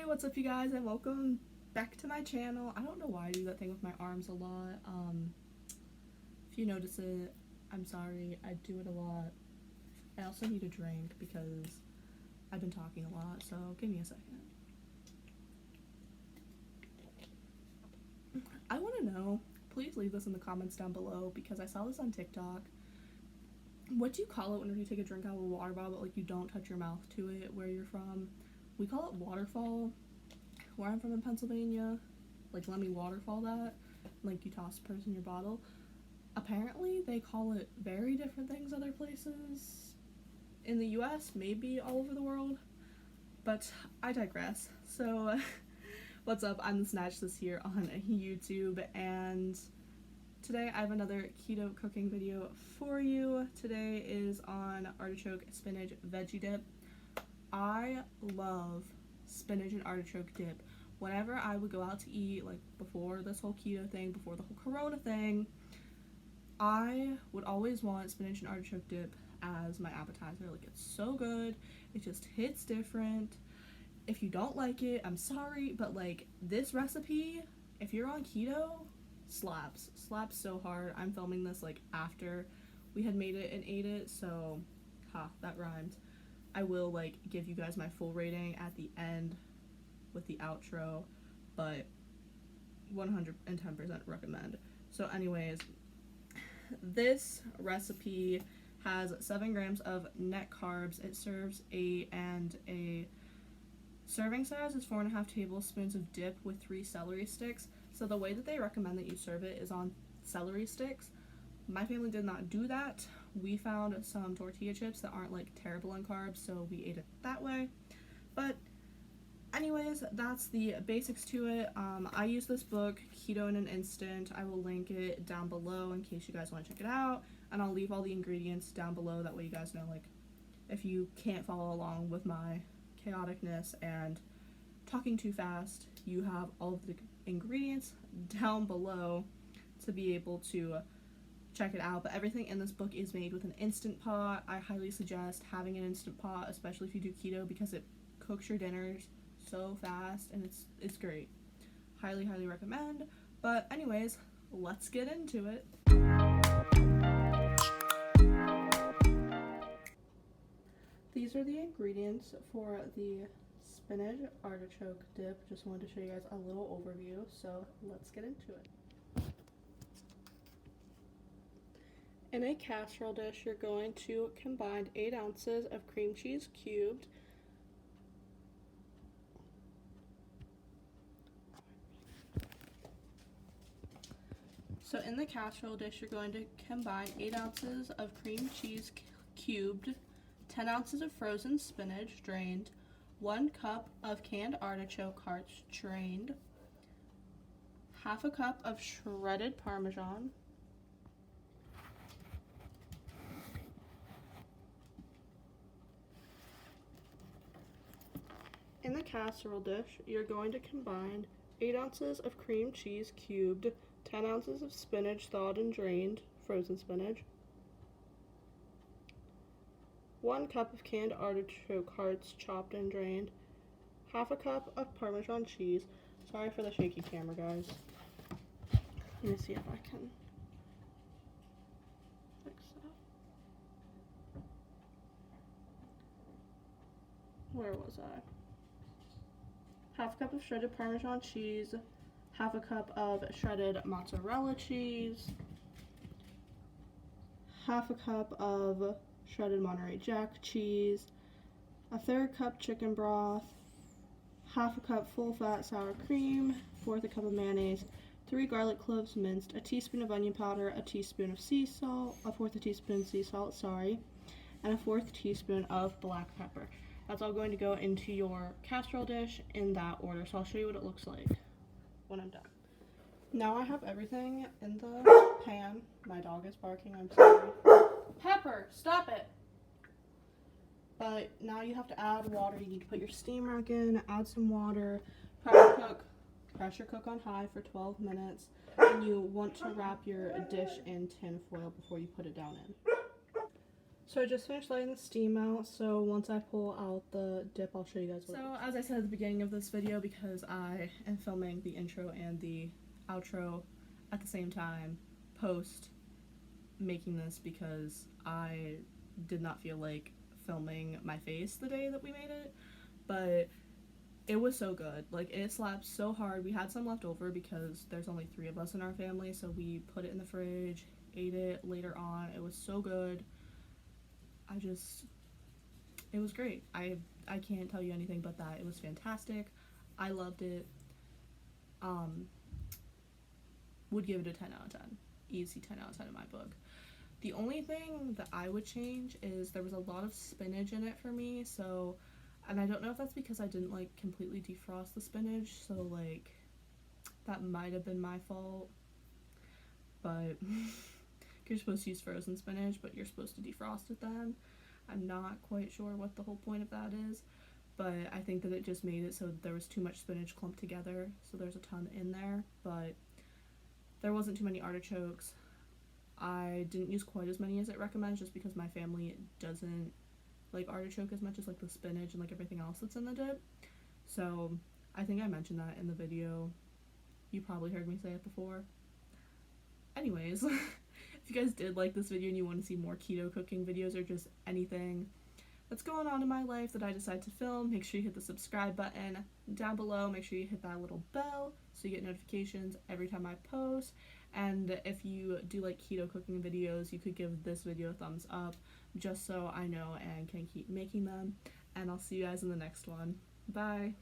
what's up you guys, and welcome back to my channel. I don't know why I do that thing with my arms a lot. If you notice it, I'm sorry, I do it a lot. I also need a drink because I've been talking a lot, so give me a second. I want to know, please leave this in the comments down below because I saw this on TikTok. What do you call it whenever you take a drink out of a water bottle, but like you don't touch your mouth to it where you're from? We call it waterfall. Where I'm from in Pennsylvania, like let me waterfall that, like you toss a person your bottle. Apparently they call it very different things other places in the US, maybe all over the world, but I digress. So what's up, I'm the Snatch this here on YouTube, and today I have another keto cooking video for you. Today is on artichoke spinach veggie dip. I love spinach and artichoke dip. Whenever I would go out to eat, like before this whole keto thing, before the whole corona thing, I would always want spinach and artichoke dip as my appetizer. Like, it's so good, it just hits different. If you don't like it, I'm sorry, but like this recipe, if you're on keto, slaps so hard. I'm filming this like after we had made it and ate it, so that rhymed. I will like give you guys my full rating at the end with the outro, but 110% recommend. So anyways, this recipe has 7 grams of net carbs. It serves a serving size is 4.5 tablespoons of dip with 3 celery sticks. So the way that they recommend that you serve it is on celery sticks. My family did not do that. We found some tortilla chips that aren't like terrible in carbs, so we ate it that way. But anyways, that's the basics to it. I use this book, Keto in an Instant. I will link it down below in case you guys want to check it out, and I'll leave all the ingredients down below. That way you guys know, like, if you can't follow along with my chaoticness and talking too fast, you have all of the ingredients down below to be able to check it out. But everything in this book is made with an Instant Pot. I highly suggest having an Instant Pot, especially if you do keto, because it cooks your dinners so fast and it's great. Highly recommend. But anyways, let's get into it. These are the ingredients for the spinach artichoke dip. Just wanted to show you guys a little overview, so let's get into it. In a casserole dish, you're going to combine 8 ounces of cream cheese cubed, So in the casserole dish, you're going to combine 8 ounces of cream cheese cubed, 10 ounces of frozen spinach drained, 1 cup of canned artichoke hearts drained, half a cup of shredded Parmesan, in the casserole dish, you're going to combine 8 ounces of cream cheese cubed, 10 ounces of spinach thawed and drained, frozen spinach, 1 cup of canned artichoke hearts chopped and drained, half a cup of Parmesan cheese. Sorry for the shaky camera, guys. Let me see if I can fix that. Where was I? Half a cup of shredded Parmesan cheese, half a cup of shredded mozzarella cheese, half a cup of shredded Monterey Jack cheese, a 1/3 cup chicken broth, half a cup full fat sour cream, 1/4 cup of mayonnaise, 3 garlic cloves minced, a teaspoon of onion powder, a teaspoon of sea salt, a 1/4 teaspoon sea salt, and a 1/4 teaspoon of black pepper. That's all going to go into your casserole dish in that order. So I'll show you what it looks like when I'm done. Now I have everything in the pan. My dog is barking, I'm sorry. Pepper, stop it! But now you have to add water. You need to put your steam rack in, add some water, pressure cook on high for 12 minutes, and you want to wrap your dish in tin foil before you put it down in. So I just finished letting the steam out, so once I pull out the dip, I'll show you guys what it looks like. As I said at the beginning of this video, because I am filming the intro and the outro at the same time, post making this because I did not feel like filming my face the day that we made it, but it was so good. Like, it slapped so hard. We had some left over because there's only 3 of us in our family, so we put it in the fridge, ate it later on. It was so good. It was great. I can't tell you anything but that. It was fantastic. I loved it. Would give it a 10 out of 10. Easy 10 out of 10 in my book. The only thing that I would change is there was a lot of spinach in it for me, so, and I don't know if that's because I didn't, like, completely defrost the spinach, so, like, that might have been my fault, but you're supposed to use frozen spinach, but you're supposed to defrost it then. I'm not quite sure what the whole point of that is, but I think that it just made it so there was too much spinach clumped together, so there's a ton in there, but there wasn't too many artichokes. I didn't use quite as many as it recommends just because my family doesn't like artichoke as much as like the spinach and like everything else that's in the dip. So I think I mentioned that in the video. You probably heard me say it before. Anyways, if you guys did like this video and you want to see more keto cooking videos or just anything that's going on in my life that I decide to film, make sure you hit the subscribe button down below. Make sure you hit that little bell so you get notifications every time I post. And if you do like keto cooking videos, you could give this video a thumbs up just so I know and can keep making them. And I'll see you guys in the next one. Bye!